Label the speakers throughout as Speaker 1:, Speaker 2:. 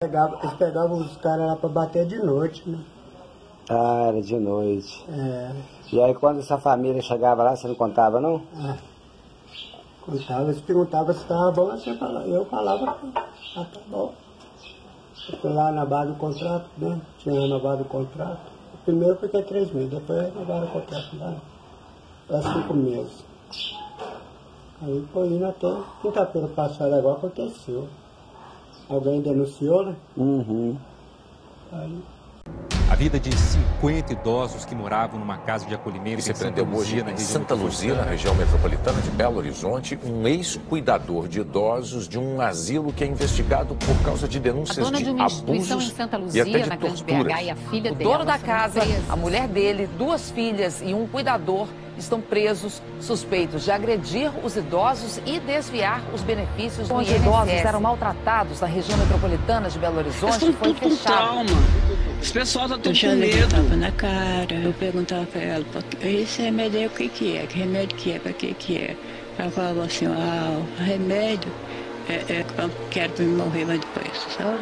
Speaker 1: Eles pegavam os caras lá pra bater de noite, né?
Speaker 2: Ah, era de noite.
Speaker 1: É.
Speaker 2: E aí quando essa família chegava lá, você não contava, não?
Speaker 1: É. Contava, eles perguntavam se estava bom, eu falava que tá bom. Eu fui lá na base do contrato, né? Tinha renovado o contrato. Primeiro eu fiquei 3 meses, depois renovaram o contrato lá para 5 meses. Aí foi indo até quinta-feira passada agora aconteceu. Alguém denunciou, né?
Speaker 2: Uhum.
Speaker 1: Aí...
Speaker 3: A vida de 50 idosos que moravam numa casa de acolhimento
Speaker 4: Se prendeu hoje em Santa Luzia, na região metropolitana de Belo Horizonte, um ex-cuidador de idosos de um asilo que é investigado por causa de denúncias de abusos
Speaker 5: em Santa
Speaker 4: e
Speaker 5: Luzia,
Speaker 4: até de
Speaker 5: na Grande
Speaker 4: torturas.
Speaker 5: BH, e a filha
Speaker 6: O
Speaker 5: dela
Speaker 6: dono da
Speaker 5: são
Speaker 6: casa,
Speaker 5: presas.
Speaker 6: a mulher dele, 2 filhas e um cuidador estão presos, suspeitos de agredir os idosos e desviar os benefícios do INSS. Os idosos eram maltratados na região metropolitana de Belo Horizonte, foi fechado.
Speaker 7: Trauma. Esse pessoal tá todo com medo. Tapa na cara, eu perguntava pra ela, esse remédio aí o que é? Que remédio que é? Pra que é? Ela falava assim, o remédio é quando quero me morrer mais depois, sabe?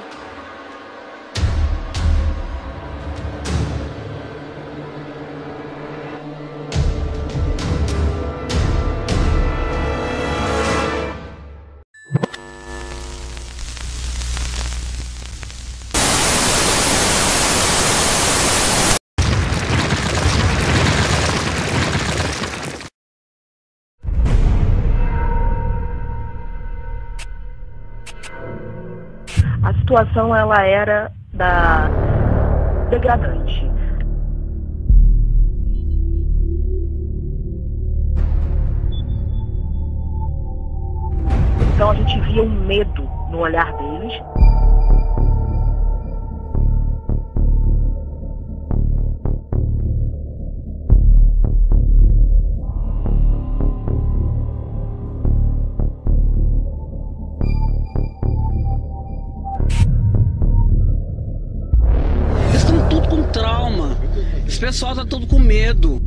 Speaker 8: A situação ela era degradante. Então a gente via um medo no olhar deles.
Speaker 7: Trauma. Esse pessoal tá todo com medo.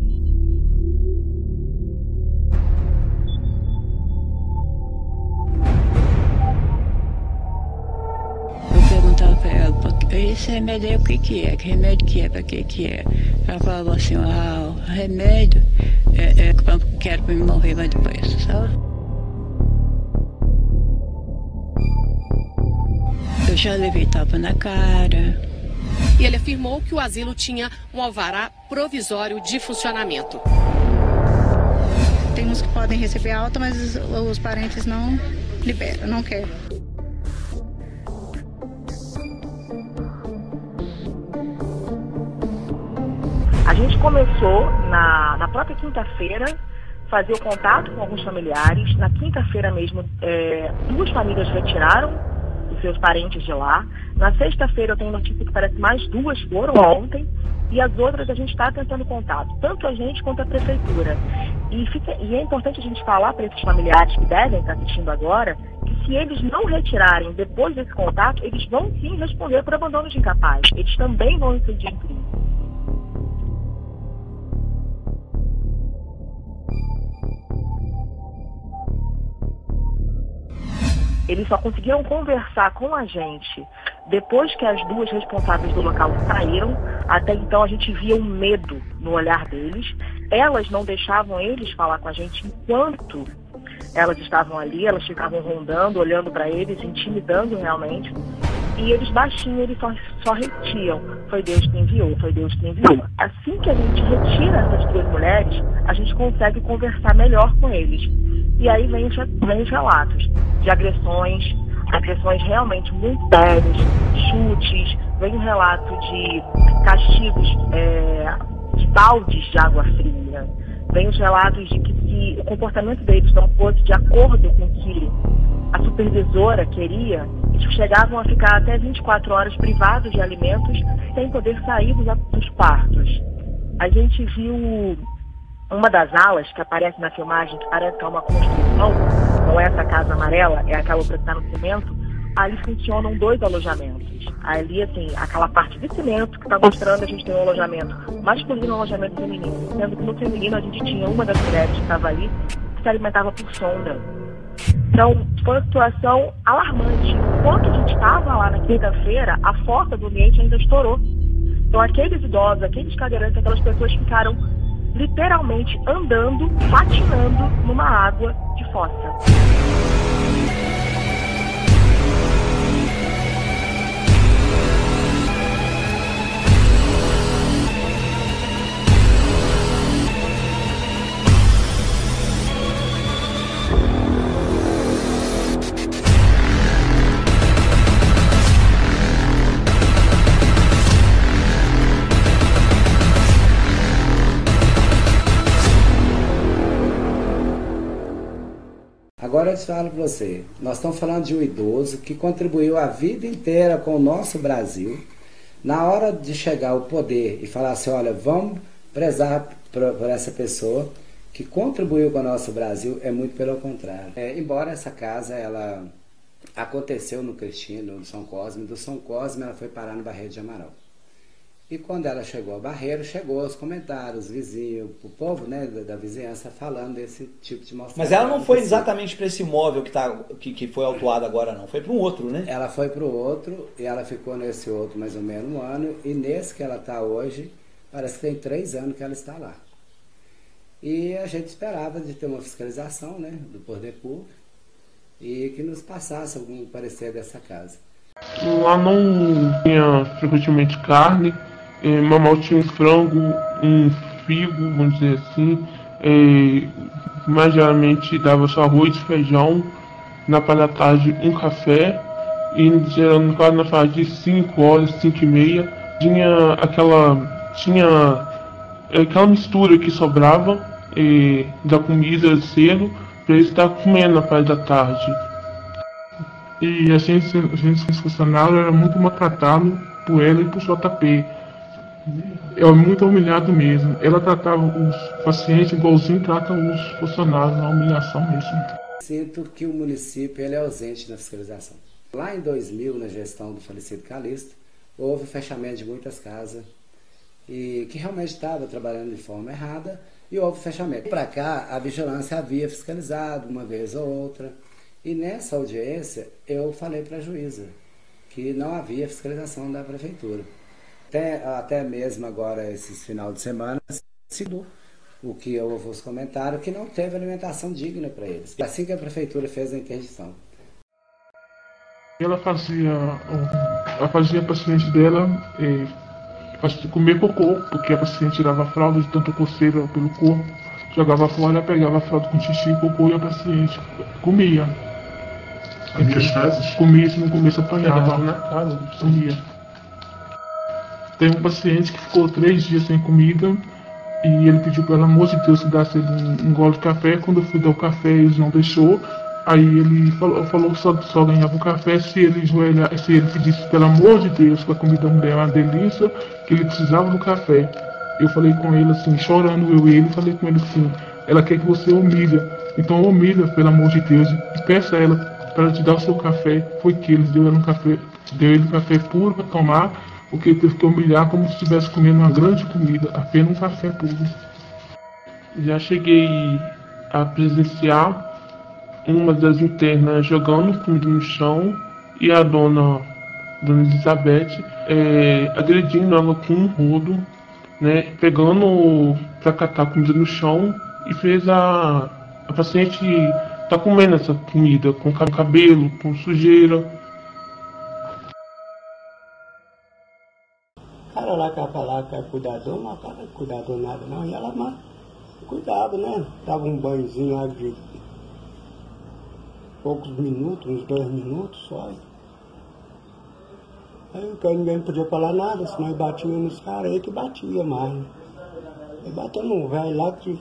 Speaker 7: Eu perguntava pra ela, esse remédio aí o que é? Que remédio que é? Pra que é? Ela falava assim, o remédio é quando quero me morrer mais depois, sabe? Eu já levei tapa na cara.
Speaker 9: E ele afirmou que o asilo tinha um alvará provisório de funcionamento.
Speaker 10: Tem uns que podem receber alta, mas os parentes não liberam, não querem.
Speaker 8: A gente começou na própria quinta-feira fazer o contato com alguns familiares. Na quinta-feira mesmo, 2 famílias retiraram os seus parentes de lá. Na sexta-feira eu tenho notícia que parece mais 2 foram ontem, e as outras a gente está tentando contato, tanto a gente quanto a prefeitura. E é importante a gente falar para esses familiares que devem estar assistindo agora, que se eles não retirarem depois desse contato, eles vão sim responder por abandono de incapaz. Eles também vão incidir em crime. Eles só conseguiram conversar com a gente depois que as 2 responsáveis do local saíram. Até então a gente via um medo no olhar deles. Elas não deixavam eles falar com a gente enquanto elas estavam ali. Elas ficavam rondando, olhando para eles, intimidando realmente. E eles baixinho, eles só repetiam, foi Deus que enviou, foi Deus que enviou. Assim que a gente retira essas 2 mulheres, a gente consegue conversar melhor com eles. E aí vem os relatos de agressões realmente muito sérias, chutes, vem um relato de castigos de baldes de água fria, vem os relatos de que se o comportamento deles não fosse de acordo com o que a supervisora queria, eles chegavam a ficar até 24 horas privados de alimentos sem poder sair dos quartos. A gente viu uma das alas que aparece na filmagem, que parece que é uma construção, não é essa casa amarela, é aquela outra que está no cimento, ali funcionam 2 alojamentos. Ali, assim, aquela parte de cimento que está mostrando, a gente tem um alojamento masculino e um alojamento feminino. Sendo que no feminino a gente tinha uma das mulheres que estava ali, que se alimentava por sonda. Então, foi uma situação alarmante. Enquanto a gente estava lá quinta-feira, a fossa do ambiente ainda estourou. Então aqueles idosos, aqueles cadeirantes, aquelas pessoas ficaram literalmente andando, patinando numa água de fossa.
Speaker 2: Agora eu te falo para você, nós estamos falando de um idoso que contribuiu a vida inteira com o nosso Brasil. Na hora de chegar ao poder e falar assim, olha, vamos prezar por essa pessoa que contribuiu com o nosso Brasil, é muito pelo contrário. Embora essa casa, ela aconteceu no Cristino, no São Cosme, do São Cosme ela foi parar no Barreiro de Amaral. E quando ela chegou ao Barreiro, chegou os comentários, vizinhos, o povo, né, da vizinhança falando desse tipo de mostrar.
Speaker 5: Mas ela não foi exatamente para esse imóvel que foi autuado agora, não. Foi para um outro, né?
Speaker 2: Ela foi para o outro e ela ficou nesse outro mais ou menos um ano. E nesse que ela está hoje, parece que tem 3 anos que ela está lá. E a gente esperava de ter uma fiscalização, né, do poder público e que nos passasse algum parecer dessa casa.
Speaker 11: Lá não tinha frequentemente carne. Mamãe tinha um frango, um figo, vamos dizer assim. Mais geralmente dava só arroz, feijão. Na parte da tarde um café. E geralmente na fase de 5 horas, 5h30, tinha aquela mistura que sobrava da comida cedo para eles estar comendo na parte da tarde. E a gente funcionário era muito maltratado por ela e por JP. É muito humilhado mesmo. Ela tratava os pacientes igualzinho trata os funcionários, na humilhação mesmo.
Speaker 2: Sinto que o município ele é ausente na fiscalização. Lá em 2000, na gestão do falecido Calixto, houve fechamento de muitas casas e que realmente estava trabalhando de forma errada e houve fechamento. Para cá, a vigilância havia fiscalizado uma vez ou outra. E nessa audiência, eu falei para a juíza que não havia fiscalização da prefeitura. Até mesmo agora, esses final de semana, o que eu ouvi os comentários, que não teve alimentação digna para eles. Assim que a prefeitura fez a interdição.
Speaker 11: Ela fazia a paciente dela comer cocô, porque a paciente tirava a fralda de tanta coceira pelo corpo, jogava fora, pegava a fralda com xixi e cocô e a paciente comia. Comia, se não comesse apanhava na casa, comia. Tem um paciente que ficou 3 dias sem comida e ele pediu pelo amor de Deus que desse um gole de café. Quando eu fui dar o café, eles não deixou. Aí ele falou que só ganhava o café se ele pedisse pelo amor de Deus que a comida não era uma delícia, que ele precisava do café. Eu falei com ele assim, chorando eu e ele, falei com ele assim, ela quer que você humilha, então humilha pelo amor de Deus e peça a ela para te dar o seu café. Foi que eles deu ele um café puro para tomar, porque ele teve que humilhar como se estivesse comendo uma grande comida, apenas um café puro. Já cheguei a presenciar uma das internas jogando comida no chão e a dona Elizabeth agredindo ela com um rodo, né, pegando para catar comida no chão e fez a paciente tá comendo essa comida com cabelo, com sujeira.
Speaker 1: O cara lá que ia falar que é cuidador, não é cuidador nada não, e ela mais cuidava, né? Dava um banhozinho lá de poucos minutos, uns 2 minutos só. Aí ninguém podia falar nada, senão ele batia nos caras aí que batia mais. Ele bateu num velho lá que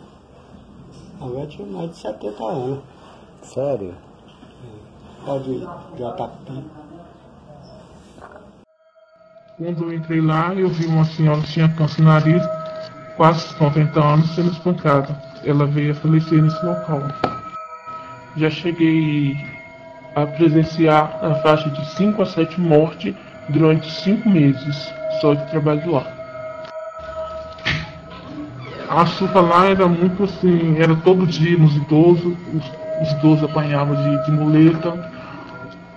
Speaker 1: o velho tinha mais de 70 anos.
Speaker 2: Sério?
Speaker 1: Pode JP.
Speaker 11: Quando eu entrei lá, eu vi uma senhora que tinha câncer no nariz, quase 90 anos, sendo espancada. Ela veio a falecer nesse local. Já cheguei a presenciar a faixa de 5 a 7 mortes durante 5 meses só de trabalho lá. A chuva lá era muito assim, era todo dia nos idosos, os idosos apanhavam de muleta,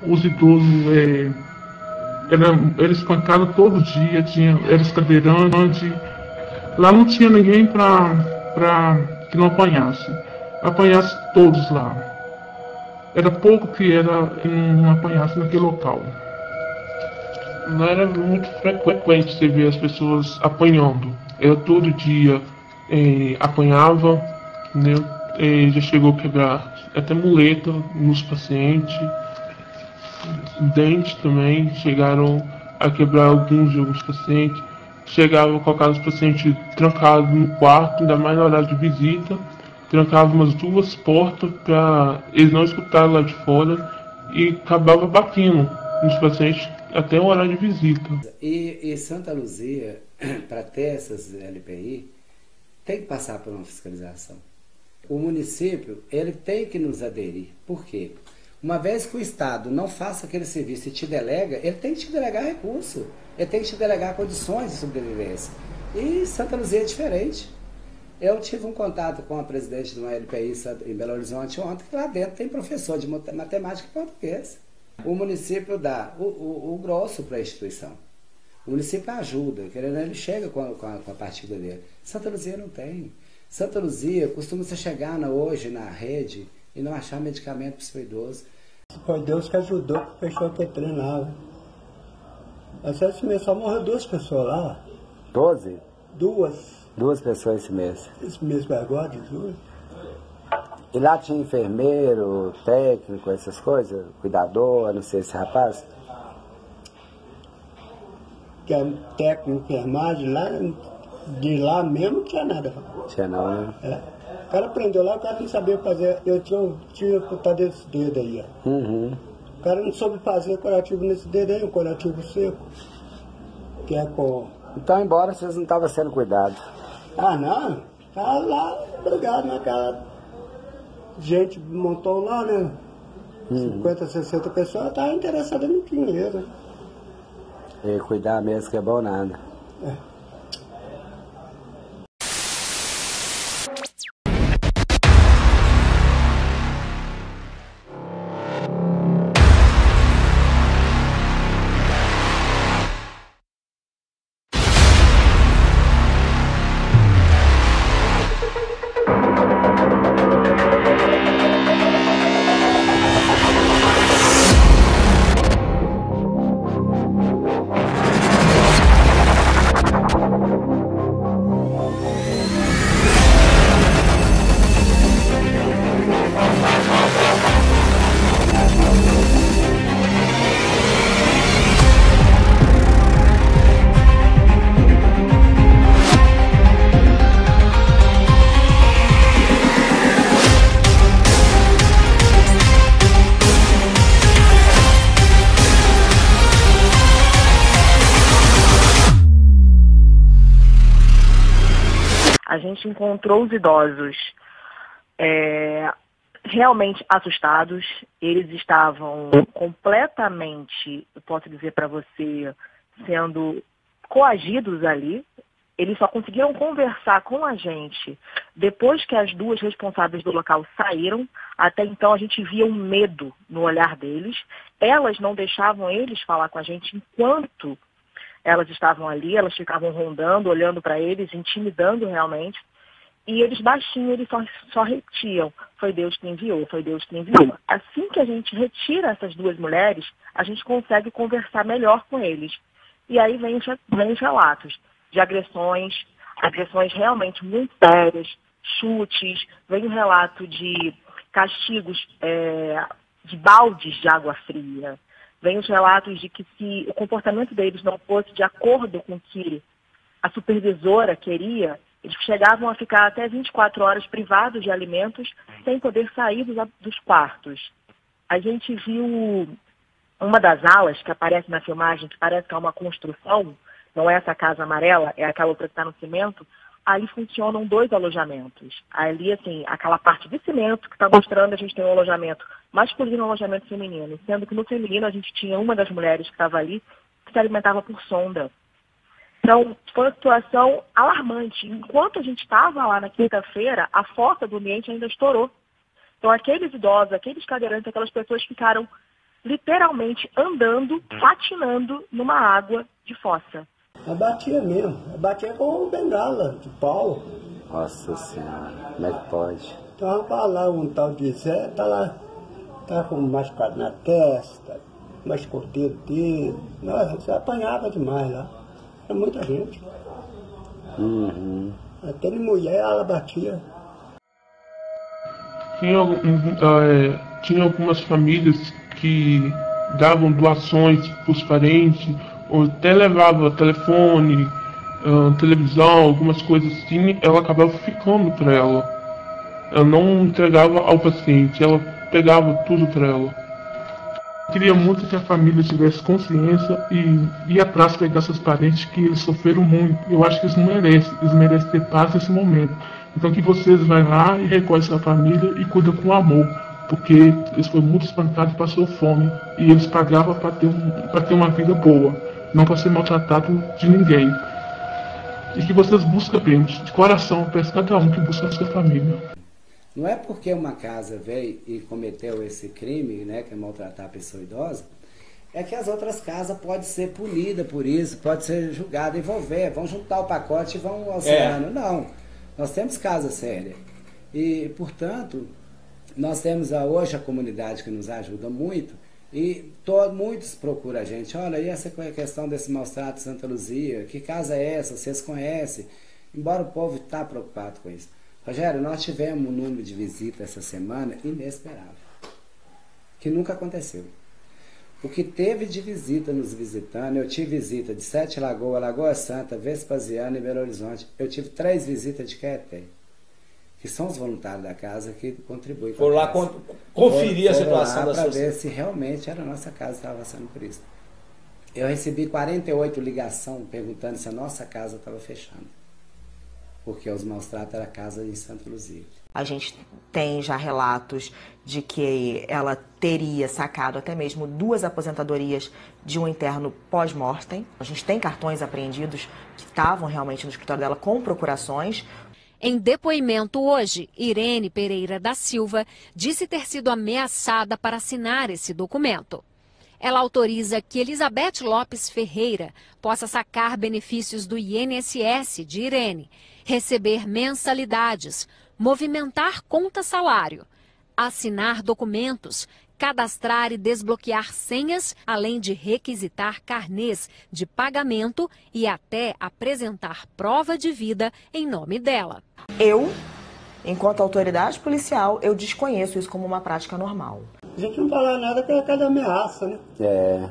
Speaker 11: os idosos Era espancado todo dia, era cadeirante. Lá não tinha ninguém que não apanhasse. Apanhasse todos lá. Era pouco que não apanhasse naquele local. Lá era muito frequente você ver as pessoas apanhando. Era todo dia, apanhava, né? Já chegou a quebrar até muleta nos pacientes. Dentes também chegaram a quebrar alguns pacientes. Chegavam a colocar os pacientes trancados no quarto, ainda mais na hora de visita. Trancava umas 2 portas para eles não escutarem lá de fora e acabava batendo nos pacientes até a hora de visita.
Speaker 2: E Santa Luzia, para ter essas LPI, tem que passar por uma fiscalização. O município, ele tem que nos aderir. Por quê? Uma vez que o Estado não faça aquele serviço e te delega, ele tem que te delegar recurso. Ele tem que te delegar condições de sobrevivência. E Santa Luzia é diferente. Eu tive um contato com a presidente de uma LPI em Belo Horizonte ontem, que lá dentro tem professor de matemática e português. O município dá o grosso para a instituição. O município ajuda, querendo, ele chega com a partida dele. Santa Luzia não tem. Santa Luzia costuma se chegar hoje na rede e não achar medicamento para o seu idoso.
Speaker 1: Foi Deus que ajudou, que fechou aquele trem lá. Esse mês só morreu 2 pessoas lá.
Speaker 2: 12?
Speaker 1: 2
Speaker 2: pessoas esse mês.
Speaker 1: Esse mês vai agora, de julho.
Speaker 2: E lá tinha enfermeiro, técnico, essas coisas? Cuidador, não sei, esse rapaz?
Speaker 1: Que é técnico, enfermagem, lá, de lá mesmo não tinha nada.
Speaker 2: Tinha não, né?
Speaker 1: O cara prendeu lá, o cara não sabia fazer. Eu tinha cortado esse dedo aí, ó.
Speaker 2: Uhum.
Speaker 1: O cara não soube fazer curativo nesse dedo aí, um curativo seco. Que é com...
Speaker 2: Então, embora vocês não estavam sendo cuidados.
Speaker 1: Ah, não. Tava lá, obrigado, naquela... Gente montou lá, né? 50, 60 pessoas, tava interessada no dinheiro.
Speaker 2: E cuidar mesmo que é bom nada.
Speaker 8: A gente encontrou os idosos realmente assustados. Eles estavam completamente, eu posso dizer para você, sendo coagidos ali. Eles só conseguiram conversar com a gente depois que as 2 responsáveis do local saíram. Até então a gente via um medo no olhar deles. Elas não deixavam eles falar com a gente enquanto elas estavam ali. Elas ficavam rondando, olhando para eles, intimidando realmente. E eles baixinho, eles só repetiam: foi Deus que enviou, foi Deus que enviou. Assim que a gente retira essas 2 mulheres, a gente consegue conversar melhor com eles. E aí vem os relatos de agressões realmente muito sérias, chutes, vem o relato de castigos de baldes de água fria, vem os relatos de que se o comportamento deles não fosse de acordo com o que a supervisora queria, eles chegavam a ficar até 24 horas privados de alimentos, sem poder sair dos quartos. A gente viu uma das alas que aparece na filmagem, que parece que é uma construção, não é essa casa amarela, é aquela outra que está no cimento. Ali funcionam 2 alojamentos. Ali, assim, aquela parte de cimento que está mostrando, a gente tem um alojamento masculino e um alojamento feminino. Sendo que no feminino a gente tinha uma das mulheres que estava ali que se alimentava por sonda. Então, foi uma situação alarmante. Enquanto a gente estava lá na quinta-feira, a foto do ambiente ainda estourou. Então, aqueles idosos, aqueles cadeirantes, aquelas pessoas ficaram literalmente andando, patinando numa água de fossa.
Speaker 1: Batia mesmo, batia com bengala de pau.
Speaker 2: Nossa Senhora, como é que pode?
Speaker 1: Então vai lá um tal de Zé, tá lá, tá com um machucado na testa, machucou o dedo. Nossa, você apanhava demais lá. Era muita gente. Até de mulher ela batia.
Speaker 11: Tinha algumas famílias que davam doações para os parentes, ou até levava telefone, televisão, algumas coisas assim, ela acabava ficando para ela. Ela não entregava ao paciente, ela pegava tudo para ela. Queria muito que a família tivesse consciência e ir atrás pegar seus parentes, que eles sofreram muito. Eu acho que eles merecem ter paz nesse momento. Então que vocês vão lá e recolhem sua família e cuidam com amor, porque eles foram muito espancados e passou fome, e eles pagavam para ter uma vida boa, não para ser maltratado de ninguém. E que vocês busquem bem, de coração, peço cada um que busca a sua família.
Speaker 2: Não é porque uma casa veio e cometeu esse crime, né, que é maltratar a pessoa idosa, é que as outras casas podem ser punidas por isso, pode ser julgada, envolver, vão juntar o pacote e vão auxiliando. Não, nós temos casa séria. E, portanto, nós temos hoje a comunidade que nos ajuda muito, e muitos procuram a gente. Olha, e essa questão desse maus-trato de Santa Luzia, que casa é essa? Vocês conhecem? Embora o povo está preocupado com isso. Rogério, nós tivemos um número de visitas essa semana inesperável, que nunca aconteceu. O que teve de visita nos visitando, eu tive visita de Sete Lagoas, Lagoa Santa, Vespasiano e Belo Horizonte. Eu tive 3 visitas de Caeté, que são os voluntários da casa que contribuem com a casa.
Speaker 5: Foram lá conferir a situação da
Speaker 2: para ver se realmente era a nossa casa que estava passando por isso. Eu recebi 48 ligações perguntando se a nossa casa estava fechando, porque os maus-tratos era casa em Santa Luzia.
Speaker 12: A gente tem já relatos de que ela teria sacado até mesmo 2 aposentadorias de um interno pós-mortem. A gente tem cartões apreendidos que estavam realmente no escritório dela com procurações.
Speaker 13: Em depoimento hoje, Irene Pereira da Silva disse ter sido ameaçada para assinar esse documento. Ela autoriza que Elizabeth Lopes Ferreira possa sacar benefícios do INSS de Irene, receber mensalidades, movimentar conta-salário, assinar documentos, cadastrar e desbloquear senhas, além de requisitar carnês de pagamento e até apresentar prova de vida em nome dela.
Speaker 12: Eu, enquanto autoridade policial, eu desconheço isso como uma prática normal.
Speaker 1: A gente não fala nada que é cada ameaça, né?
Speaker 2: É.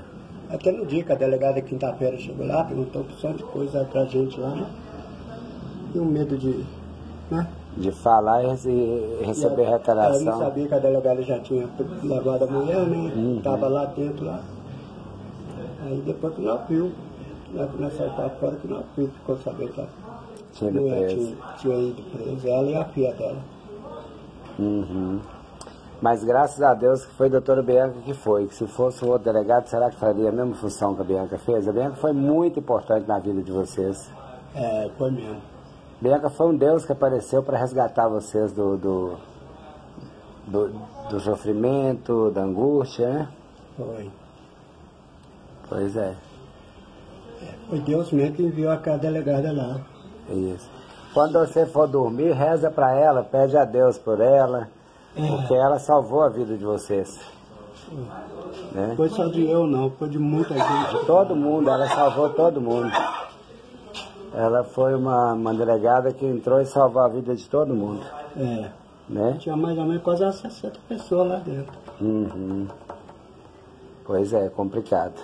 Speaker 1: Até no dia que a delegada quinta-feira chegou lá, perguntou opção de coisa pra gente lá, né? E um medo de, né?
Speaker 2: De falar e receber retaliação.
Speaker 1: Eu não sabia que a delegada já tinha levado a mulher, né? Tava lá dentro, lá. Aí depois que nós viu, nós saímos pra fora, que nós viu, ficou sabendo que a mulher tinha ido presa, ela e a filha dela.
Speaker 2: Mas graças a Deus que foi a doutora Bianca que foi. Que se fosse o outro delegado, será que faria a mesma função que a Bianca fez? A Bianca foi muito importante na vida de vocês.
Speaker 1: É, foi mesmo.
Speaker 2: Bianca foi um Deus que apareceu para resgatar vocês do sofrimento, da angústia, né?
Speaker 1: Foi.
Speaker 2: Pois é.
Speaker 1: Foi Deus mesmo que enviou aquela delegada lá.
Speaker 2: Isso. Quando você for dormir, reza para ela, pede a Deus por ela, porque ela salvou a vida de vocês. Né?
Speaker 1: Foi só de eu não, foi de muita gente.
Speaker 2: De todo mundo, ela salvou todo mundo. Ela foi uma delegada que entrou e salvou a vida de todo mundo.
Speaker 1: É.
Speaker 2: Né?
Speaker 1: Tinha mais ou menos quase 60 pessoas lá dentro.
Speaker 2: Pois é, complicado.